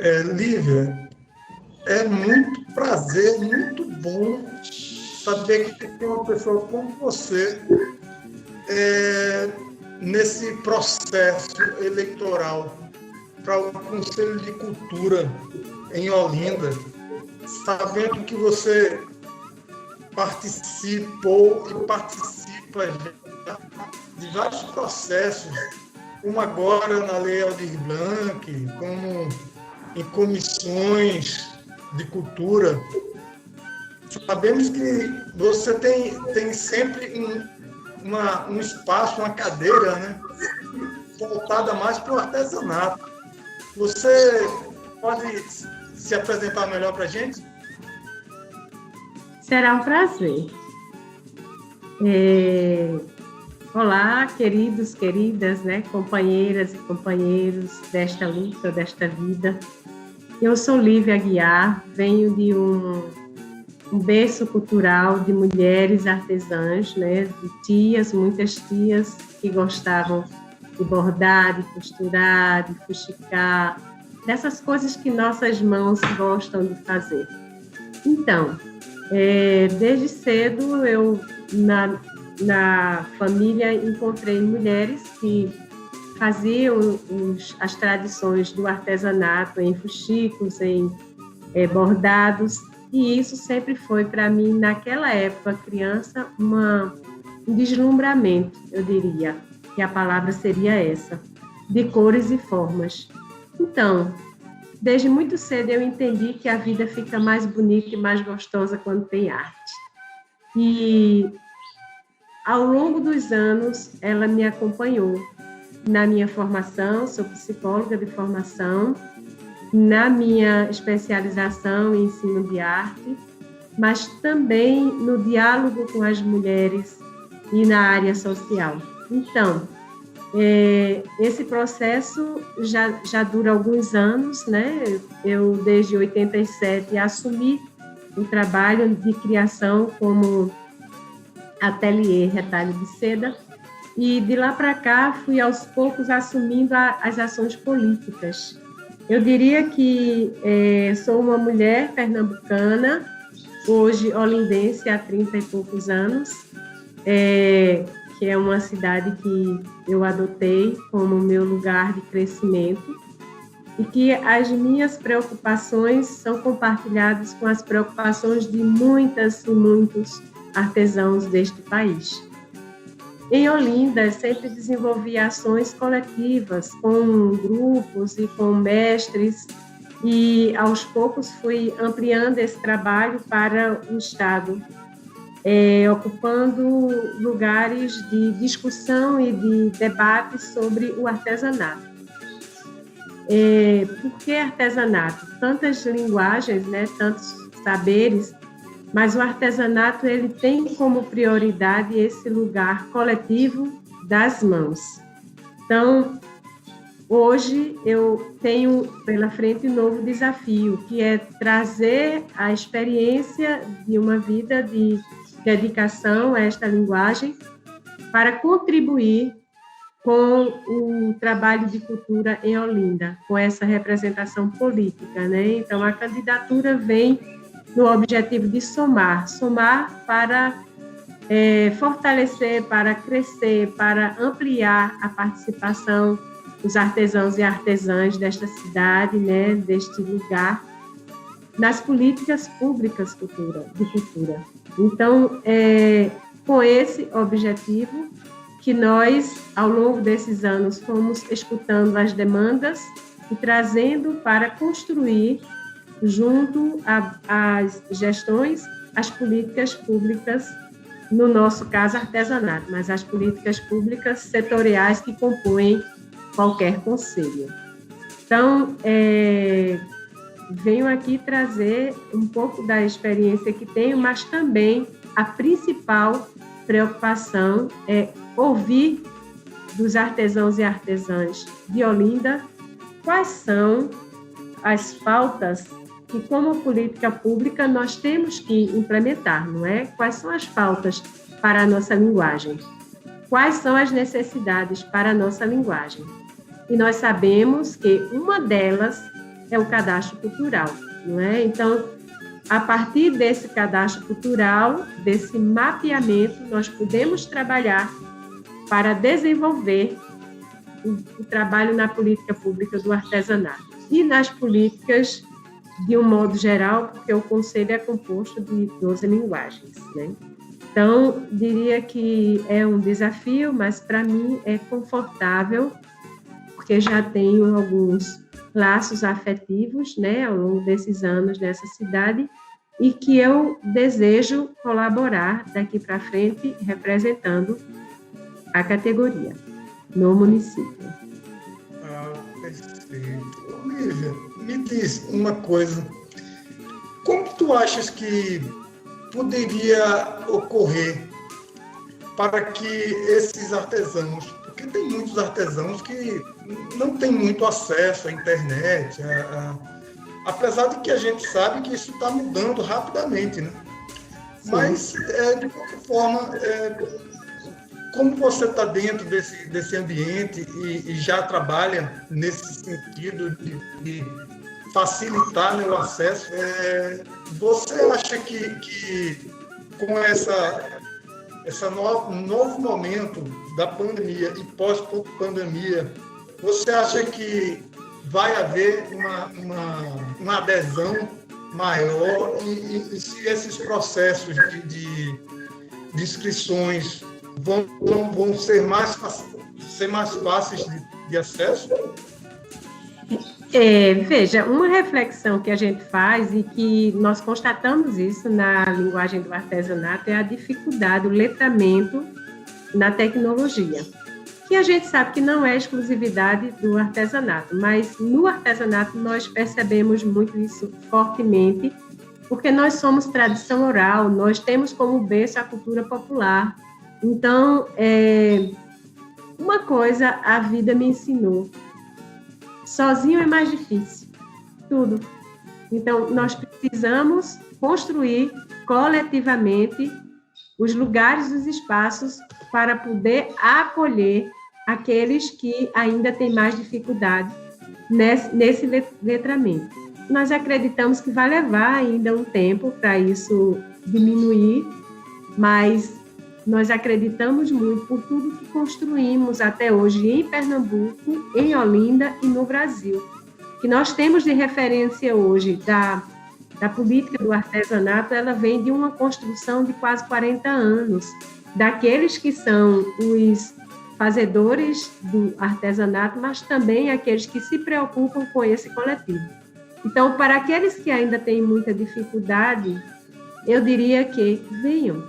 Lívia, é muito prazer, muito bom saber que tem uma pessoa como você nesse processo eleitoral para o Conselho de Cultura em Olinda, sabendo que você participou e participa de vários processos, como agora na Lei Aldir Blanc, como em comissões de cultura. Sabemos que você tem sempre um espaço, uma cadeira, né, voltada mais para o artesanato. Você pode se apresentar melhor para a gente? Será um prazer. Olá, queridos, queridas, né, companheiras e companheiros desta luta, desta vida. Eu sou Lívia Aguiar, venho de um berço cultural de mulheres artesãs, né, de tias, muitas tias que gostavam de bordar, de costurar, de fuxicar, dessas coisas que nossas mãos gostam de fazer. Então, desde cedo eu na família encontrei mulheres que faziam as tradições do artesanato em fuxicos, em bordados, e isso sempre foi para mim, naquela época, criança, um deslumbramento, eu diria, que a palavra seria essa, de cores e formas. Então, desde muito cedo eu entendi que a vida fica mais bonita e mais gostosa quando tem arte. E ao longo dos anos, ela me acompanhou na minha formação, sou psicóloga de formação, na minha especialização em ensino de arte, mas também no diálogo com as mulheres e na área social. Então, esse processo já dura alguns anos, né? Eu, desde 87, assumi o trabalho de criação como ateliê Retalho de Seda, e de lá para cá fui aos poucos assumindo as ações políticas. Eu diria que sou uma mulher pernambucana, hoje olindense há 30 e poucos anos, que é uma cidade que eu adotei como meu lugar de crescimento, e que as minhas preocupações são compartilhadas com as preocupações de muitas e muitos artesãos deste país. Em Olinda, sempre desenvolvi ações coletivas com grupos e com mestres, e aos poucos fui ampliando esse trabalho para o Estado, ocupando lugares de discussão e de debate sobre o artesanato. Por que artesanato? Tantas linguagens, né, tantos saberes, mas o artesanato ele tem como prioridade esse lugar coletivo das mãos. Então, hoje eu tenho pela frente um novo desafio, que é trazer a experiência de uma vida de dedicação a esta linguagem para contribuir com o trabalho de cultura em Olinda, com essa representação política, né? Então, a candidatura vem no objetivo de somar para fortalecer, para crescer, para ampliar a participação dos artesãos e artesãs desta cidade, né, deste lugar, nas políticas públicas de cultura. Então, com esse objetivo que nós, ao longo desses anos, fomos escutando as demandas e trazendo para construir, junto às gestões, as políticas públicas, no nosso caso, artesanato, mas as políticas públicas setoriais que compõem qualquer conselho. Então, venho aqui trazer um pouco da experiência que tenho, mas também a principal preocupação é ouvir dos artesãos e artesãs de Olinda quais são as faltas que, como política pública, nós temos que implementar, não é? Quais são as faltas para a nossa linguagem? Quais são as necessidades para a nossa linguagem? E nós sabemos que uma delas é o cadastro cultural, não é? Então, a partir desse cadastro cultural, desse mapeamento, nós podemos trabalhar para desenvolver o trabalho na política pública do artesanato e nas políticas de um modo geral, porque o Conselho é composto de 12 linguagens, né? Então, diria que é um desafio, mas para mim é confortável, porque já tenho alguns laços afetivos, né, ao longo desses anos nessa cidade, e que eu desejo colaborar daqui para frente, representando a categoria no município. Perfeito. Olívia, me diz uma coisa. Como tu achas que poderia ocorrer para que esses artesãos, porque tem muitos artesãos que não têm muito acesso à internet, apesar de que a gente sabe que isso está mudando rapidamente, né? Sim. Mas, de qualquer forma, como você está dentro desse ambiente e já trabalha nesse sentido de facilitar, né, o acesso, você acha que com esse novo momento da pandemia e pós-pandemia, você acha que vai haver uma adesão maior e se esses processos de inscrições vão ser mais fáceis de acesso? Veja, uma reflexão que a gente faz e que nós constatamos isso na linguagem do artesanato é a dificuldade, o letramento na tecnologia, que a gente sabe que não é exclusividade do artesanato, mas no artesanato nós percebemos muito isso fortemente, porque nós somos tradição oral, nós temos como berço a cultura popular. Então, uma coisa a vida me ensinou: sozinho é mais difícil, tudo. Então, nós precisamos construir coletivamente os lugares, os espaços para poder acolher aqueles que ainda têm mais dificuldade nesse letramento. Nós acreditamos que vai levar ainda um tempo para isso diminuir, mas nós acreditamos muito por tudo que construímos até hoje em Pernambuco, em Olinda e no Brasil. Que nós temos de referência hoje da política do artesanato, ela vem de uma construção de quase 40 anos, daqueles que são os fazedores do artesanato, mas também aqueles que se preocupam com esse coletivo. Então, para aqueles que ainda têm muita dificuldade, eu diria que venham,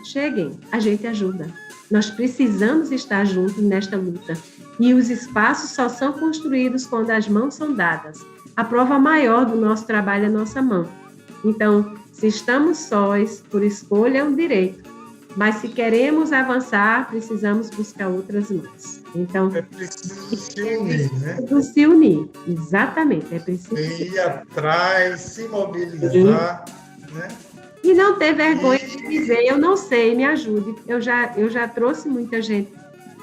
cheguem, a gente ajuda. Nós precisamos estar juntos nesta luta. E os espaços só são construídos quando as mãos são dadas. A prova maior do nosso trabalho é a nossa mão. Então, se estamos sós, por escolha é um direito. Mas se queremos avançar, precisamos buscar outras mãos. Então, é preciso se unir, né? É preciso se unir, exatamente. É preciso ir atrás, se mobilizar, né? E não ter vergonha de dizer, eu não sei, me ajude. Eu já trouxe muita gente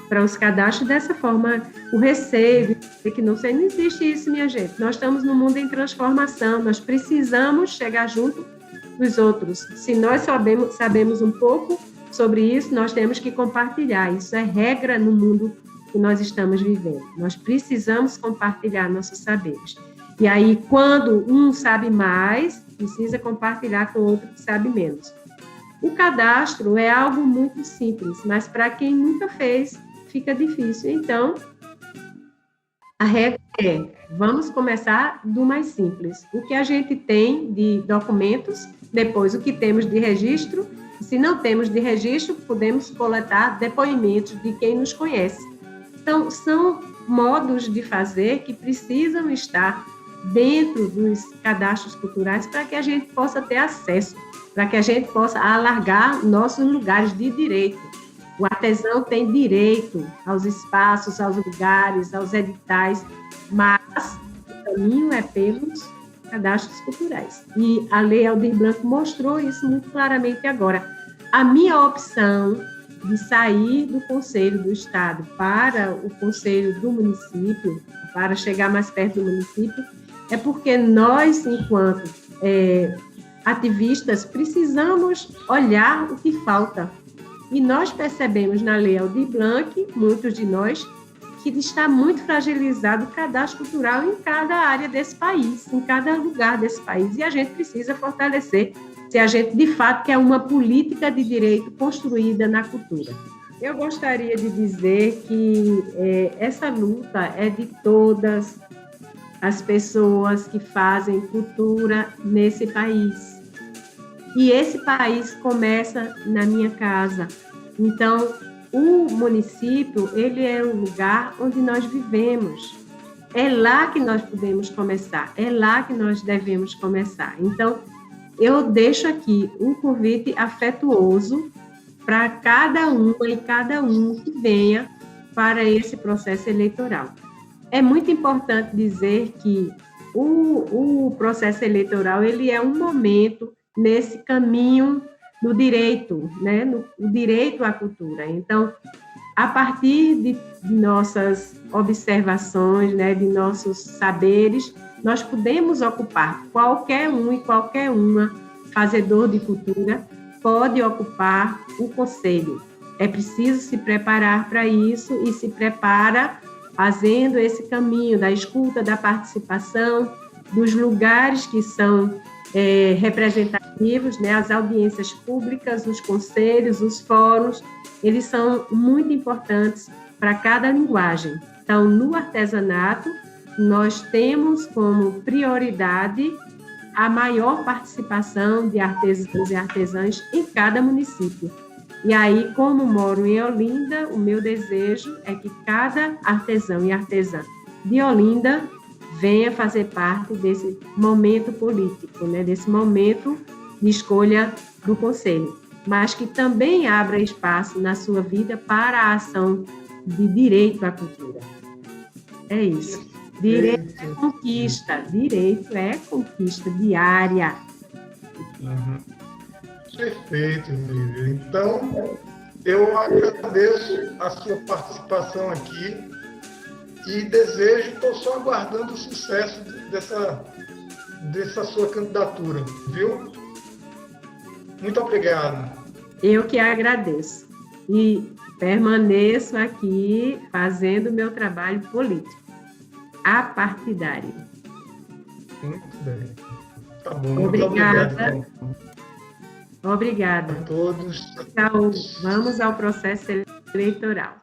para os cadastros dessa forma, o receio de que não sei, não existe isso, minha gente. Nós estamos num mundo em transformação, nós precisamos chegar junto dos outros. Se nós sabemos um pouco sobre isso, nós temos que compartilhar. Isso é regra no mundo que nós estamos vivendo. Nós precisamos compartilhar nossos saberes. E aí, quando um sabe mais, precisa compartilhar com outro que sabe menos. O cadastro é algo muito simples, mas para quem nunca fez, fica difícil. Então, a regra é, vamos começar do mais simples. O que a gente tem de documentos, depois o que temos de registro. Se não temos de registro, podemos coletar depoimentos de quem nos conhece. Então, são modos de fazer que precisam estar dentro dos cadastros culturais para que a gente possa ter acesso, para que a gente possa alargar nossos lugares de direito. O artesão tem direito aos espaços, aos lugares, aos editais, mas o caminho é pelos cadastros culturais. E a Lei Aldir Blanc mostrou isso muito claramente agora. A minha opção de sair do Conselho do Estado para o Conselho do município, para chegar mais perto do município, é porque nós, enquanto ativistas, precisamos olhar o que falta. E nós percebemos na Lei Aldir Blanc, muitos de nós, que está muito fragilizado o cadastro cultural em cada área desse país, em cada lugar desse país, e a gente precisa fortalecer se a gente, de fato, quer uma política de direito construída na cultura. Eu gostaria de dizer que essa luta é de todas as pessoas que fazem cultura nesse país. E esse país começa na minha casa. Então, o município, ele é um lugar onde nós vivemos. É lá que nós podemos começar, é lá que nós devemos começar. Então, eu deixo aqui um convite afetuoso para cada uma e cada um que venha para esse processo eleitoral. É muito importante dizer que o processo eleitoral, ele é um momento nesse caminho do direito, né? O direito à cultura. Então, a partir de nossas observações, né, de nossos saberes, nós podemos ocupar, qualquer um e qualquer uma fazedor de cultura pode ocupar o conselho. É preciso se preparar para isso e se prepara fazendo esse caminho da escuta, da participação, dos lugares que são representativos, né? As audiências públicas, os conselhos, os fóruns, eles são muito importantes para cada linguagem. Então, no artesanato, nós temos como prioridade a maior participação de artesãos e artesãs em cada município. E aí, como moro em Olinda, o meu desejo é que cada artesão e artesã de Olinda venha fazer parte desse momento político, né, desse momento de escolha do Conselho, mas que também abra espaço na sua vida para a ação de direito à cultura. É isso. Direito é conquista diária. Uhum. Perfeito, Lívia. Então, eu agradeço a sua participação aqui e desejo, estou só aguardando o sucesso dessa sua candidatura, viu? Muito obrigado. Eu que agradeço. E permaneço aqui fazendo o meu trabalho político, apartidário. Muito bem. Tá bom. Obrigada. Obrigada a todos. Então, vamos ao processo eleitoral.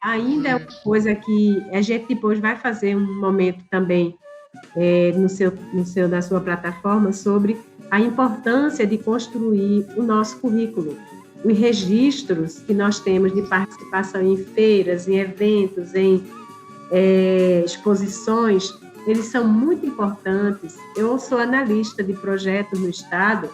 Ainda é uma coisa que a gente depois vai fazer um momento também na sua plataforma sobre a importância de construir o nosso currículo. Os registros que nós temos de participação em feiras, em eventos, em exposições, eles são muito importantes. Eu sou analista de projetos no Estado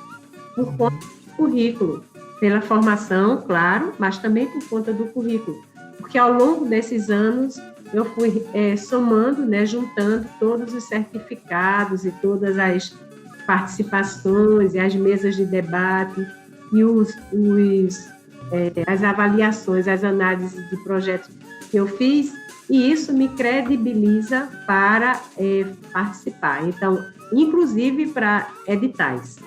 por conta do currículo, pela formação, claro, mas também por conta do currículo. Porque ao longo desses anos eu fui somando, né, juntando todos os certificados e todas as participações e as mesas de debate e as avaliações, as análises de projetos que eu fiz, e isso me credibiliza para participar. Então, inclusive para editais.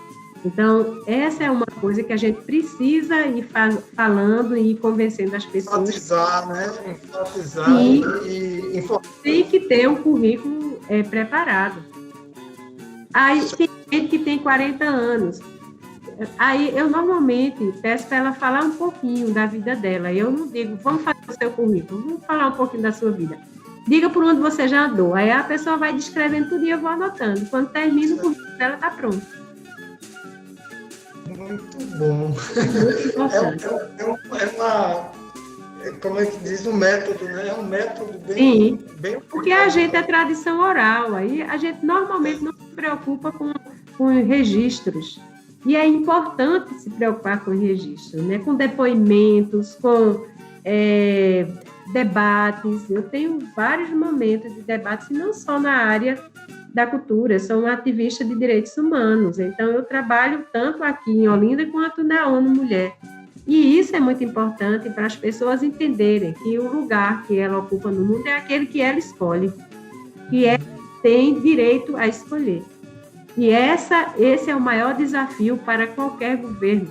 Então, essa é uma coisa que a gente precisa ir falando e convencendo as pessoas. Enfatizar, né? Enfatizar e informar. Tem que ter um currículo preparado. Aí, tem gente que tem 40 anos. Aí, eu normalmente peço para ela falar um pouquinho da vida dela. Eu não digo, vamos fazer o seu currículo, vamos falar um pouquinho da sua vida. Diga por onde você já andou. Aí a pessoa vai descrevendo tudo e eu vou anotando. Quando termina, o currículo dela está pronto. Muito bom. Como é que diz, um método, né? É um método bem... Sim, porque a gente é tradição oral, aí a gente normalmente não se preocupa com registros. E é importante se preocupar com registros, né? Com depoimentos, com debates. Eu tenho vários momentos de debates, e não só na área da cultura, eu sou uma ativista de direitos humanos, então eu trabalho tanto aqui em Olinda quanto na ONU Mulher. E isso é muito importante para as pessoas entenderem que o lugar que ela ocupa no mundo é aquele que ela escolhe, que é tem direito a escolher. E esse é o maior desafio para qualquer governo.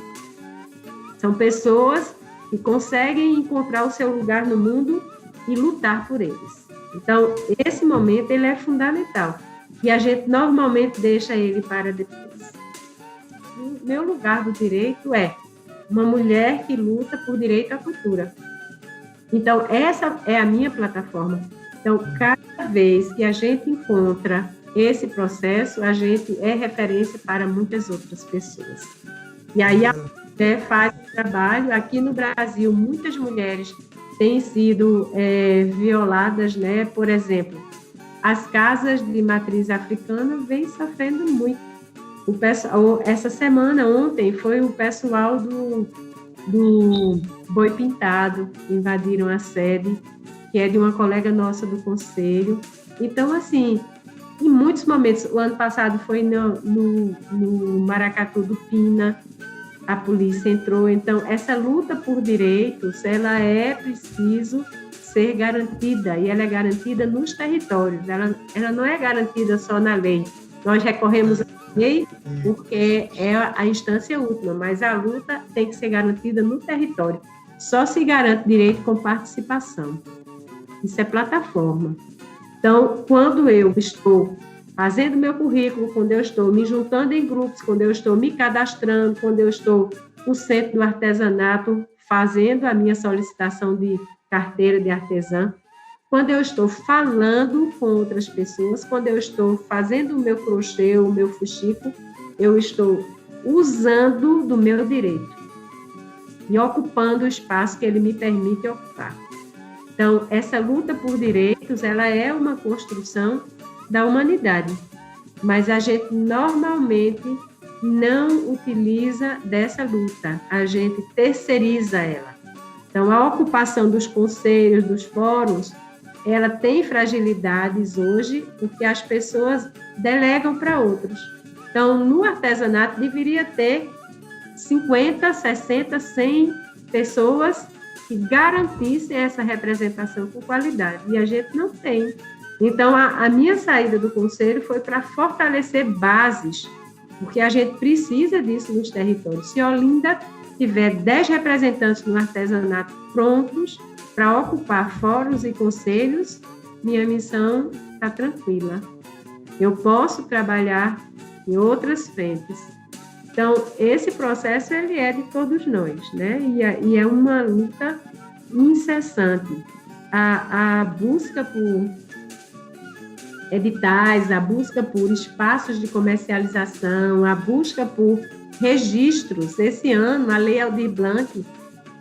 São pessoas que conseguem encontrar o seu lugar no mundo e lutar por eles. Então, esse momento ele é fundamental. E a gente normalmente deixa ele para depois. O meu lugar do direito é uma mulher que luta por direito à cultura. Então, essa é a minha plataforma. Então, cada vez que a gente encontra esse processo, a gente é referência para muitas outras pessoas. E aí a mulher faz um trabalho. Aqui no Brasil, muitas mulheres têm sido violadas, né? Por exemplo, as casas de matriz africana vêm sofrendo muito. Essa semana, ontem, foi o pessoal do Boi Pintado, invadiram a sede, que é de uma colega nossa do conselho. Então, assim, em muitos momentos, o ano passado foi no Maracatu do Pina, a polícia entrou. Então, essa luta por direitos, ela é preciso ser garantida, e ela é garantida nos territórios, ela não é garantida só na lei. Nós recorremos à lei porque é a instância última, mas a luta tem que ser garantida no território. Só se garante direito com participação. Isso é plataforma. Então, quando eu estou fazendo meu currículo, quando eu estou me juntando em grupos, quando eu estou me cadastrando, quando eu estou no Centro do Artesanato, fazendo a minha solicitação de carteira de artesã, quando eu estou falando com outras pessoas, quando eu estou fazendo o meu crochê, o meu fuxico, eu estou usando do meu direito e ocupando o espaço que ele me permite ocupar. Então, essa luta por direitos, ela é uma construção da humanidade, mas a gente normalmente não utiliza dessa luta, a gente terceiriza ela. Então, a ocupação dos conselhos, dos fóruns, ela tem fragilidades hoje, porque as pessoas delegam para outros. Então, no artesanato, deveria ter 50, 60, 100 pessoas que garantissem essa representação com qualidade, e a gente não tem. Então, a minha saída do conselho foi para fortalecer bases, porque a gente precisa disso nos territórios. Se Olinda tiver 10 representantes no artesanato prontos para ocupar fóruns e conselhos, minha missão está tranquila. Eu posso trabalhar em outras frentes. Então, esse processo ele é de todos nós, né? E é uma luta incessante. A busca por editais, a busca por espaços de comercialização, a busca por registros. Esse ano, a Lei Aldir Blanc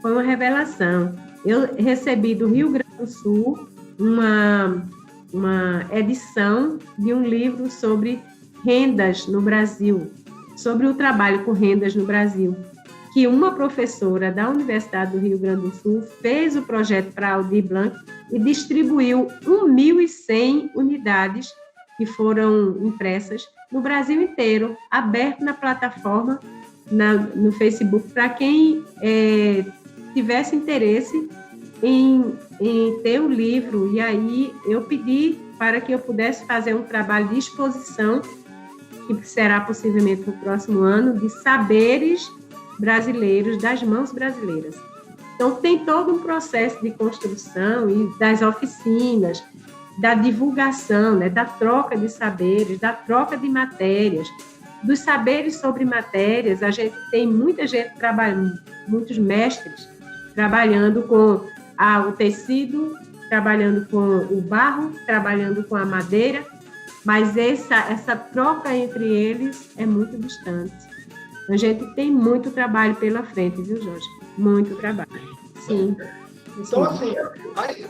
foi uma revelação. Eu recebi do Rio Grande do Sul uma edição de um livro sobre rendas no Brasil, sobre o trabalho com rendas no Brasil, que uma professora da Universidade do Rio Grande do Sul fez o projeto para Aldir Blanc e distribuiu 1.100 unidades que foram impressas no Brasil inteiro, aberto na plataforma, no Facebook, para quem tivesse interesse em ter o livro. E aí eu pedi para que eu pudesse fazer um trabalho de exposição, que será possivelmente no próximo ano, de saberes brasileiros, das mãos brasileiras. Então, tem todo um processo de construção e das oficinas, da divulgação, né, da troca de saberes, da troca de matérias, dos saberes sobre matérias. A gente tem muita gente trabalhando, muitos mestres trabalhando com o tecido, trabalhando com o barro, trabalhando com a madeira, mas essa troca entre eles é muito distante. A gente tem muito trabalho pela frente, viu, Jorge? Muito trabalho. Sim. Então, assim, aí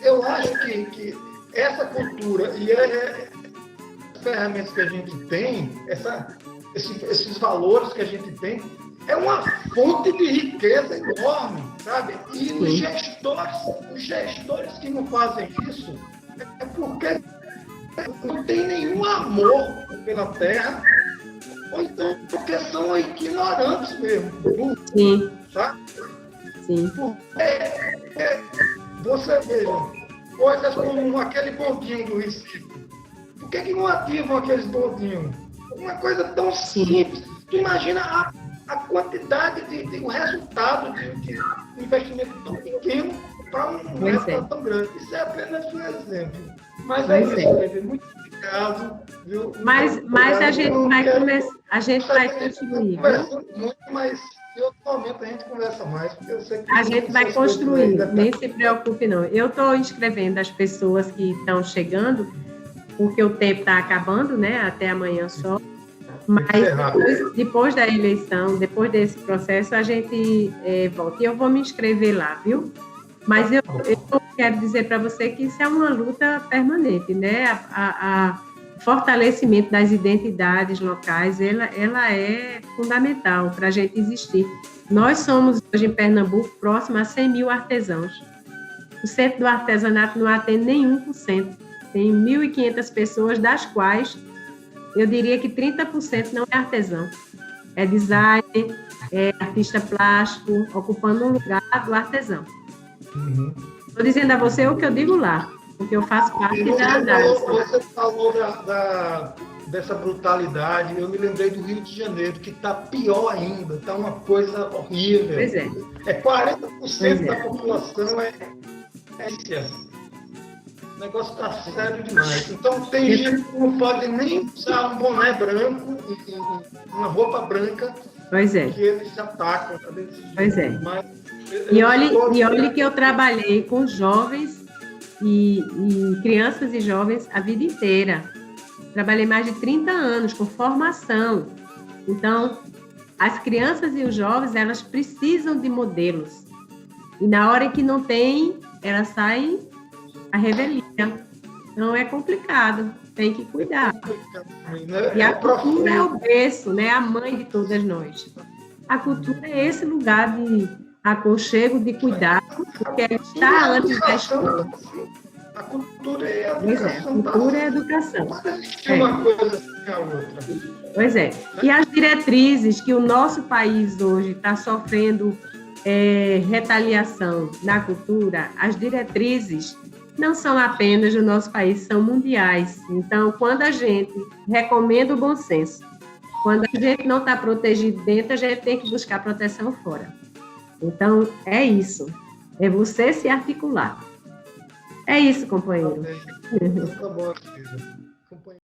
eu acho que essa cultura e as ferramentas que a gente tem, esses valores que a gente tem, é uma fonte de riqueza enorme, sabe? E os gestores que não fazem isso é porque não tem nenhum amor pela terra, ou então porque são ignorantes mesmo. Sim. Sabe? Sim. Porque, você veja, coisas como aquele bondinho do Recife. Por que não ativam aqueles bondinhos? Uma coisa tão simples. Tu imagina a quantidade o resultado de um investimento tão pequeno para um resultado tão grande. Isso é apenas um exemplo. Mas é isso, Lívia. Muito obrigado. Viu? Mas a gente vai começar, a gente vai construir. Muito, mas em outro momento a gente conversa mais, porque eu sei que a gente vai construir, nem se preocupe não. Eu estou inscrevendo as pessoas que estão chegando, porque o tempo está acabando, né? Até amanhã só. Mas depois da eleição, depois desse processo, a gente volta. E eu vou me inscrever lá, viu? Mas eu quero dizer para você que isso é uma luta permanente, né? O fortalecimento das identidades locais, ela é fundamental para a gente existir. Nós somos, hoje em Pernambuco, próximo a 100 mil artesãos. O Centro do Artesanato não atende nem 1%. Tem 1.500 pessoas, das quais eu diria que 30% não é artesão. É designer, é artista plástico, ocupando um lugar do artesão. Estou dizendo a você o que eu digo lá, porque eu faço parte da análise. Você falou dessa brutalidade, eu me lembrei do Rio de Janeiro, que está pior ainda, está uma coisa horrível. Pois é. 40% da população é o negócio está sério demais. Então, tem gente que não pode nem usar um boné branco, uma roupa branca, que eles se atacam. Pois é. E olhe que eu trabalhei com jovens e crianças e jovens a vida inteira. Trabalhei mais de 30 anos com formação. Então, as crianças e os jovens, elas precisam de modelos. E na hora que não tem, elas saem à revelia. Então, é complicado. Tem que cuidar. E a cultura é o berço, né? A mãe de todas nós. A cultura é esse lugar de aconchego, de cuidado, porque está antes da escola. A cultura é a educação. A cultura é a educação. Uma coisa sem a outra. Pois é. E as diretrizes que o nosso país hoje está sofrendo retaliação na cultura, as diretrizes não são apenas do nosso país, são mundiais. Então, quando a gente recomenda o bom senso, quando a gente não está protegido dentro, a gente tem que buscar proteção fora. Então, é isso. É você se articular. É isso, companheiro. Tá bom,